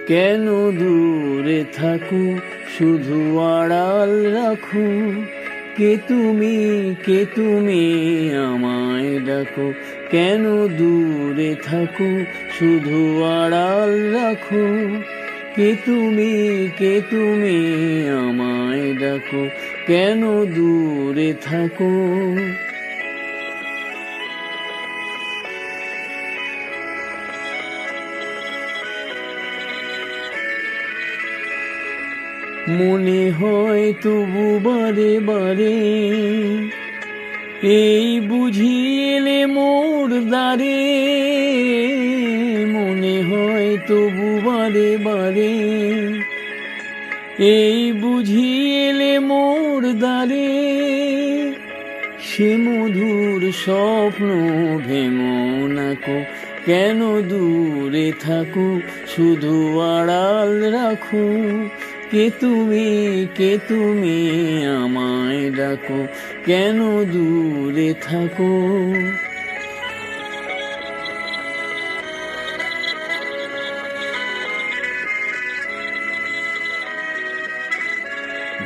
কেন দূরে থাকো, শুধু আড়াল রাখো। কে তুমি আমায় ডাকো। কেন দূরে থাকো, শুধু আড়াল রাখো। কে তুমি আমায় ডাকো। কেন দূরে থাকো। মনে হয় তবু বারে বারে, এই বুঝি এলে মোর দ্বারে। মনে হয় তবু বারে বারে, এই বুঝি এলে মোর দ্বারে। সে মধুর স্বপ্ন ভেঙো নাকো। কেন দূরে থাকো, শুধু আড়াল রাখো। কে তুমি আমায় ডাকো। কেন দূরে থাকো।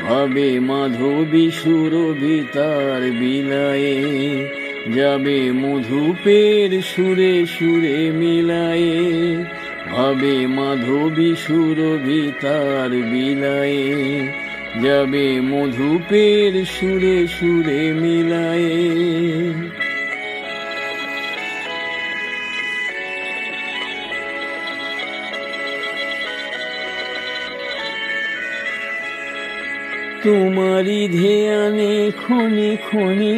ভাবে মাধবী সুরভি তার বিলায়ে, যাবে মধুপের সুরে সুরে মিলায়ে। ভাবে মাধবী সুরভি তার বিলায়ে, যাবে মধুপের সুরে সুরে মিলায়ে। তোমারি ধ্যানে ক্ষণে ক্ষণে,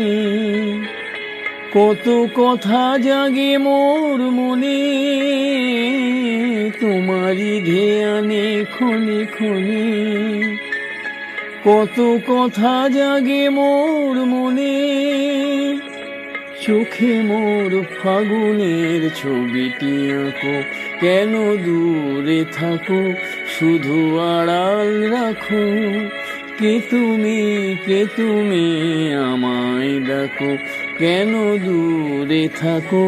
কত কথা জাগে মোর মনে। তোমারি ধ্যানে ক্ষণে ক্ষণে, কত কথা জাগে মোর মনে। চোখে মোর ফাগুনের ছবিটি আঁকো। কেন দূরে থাকো, শুধু আড়াল রাখো। কে তুমি আমায় ডাকো। কেন দূরে থাকো।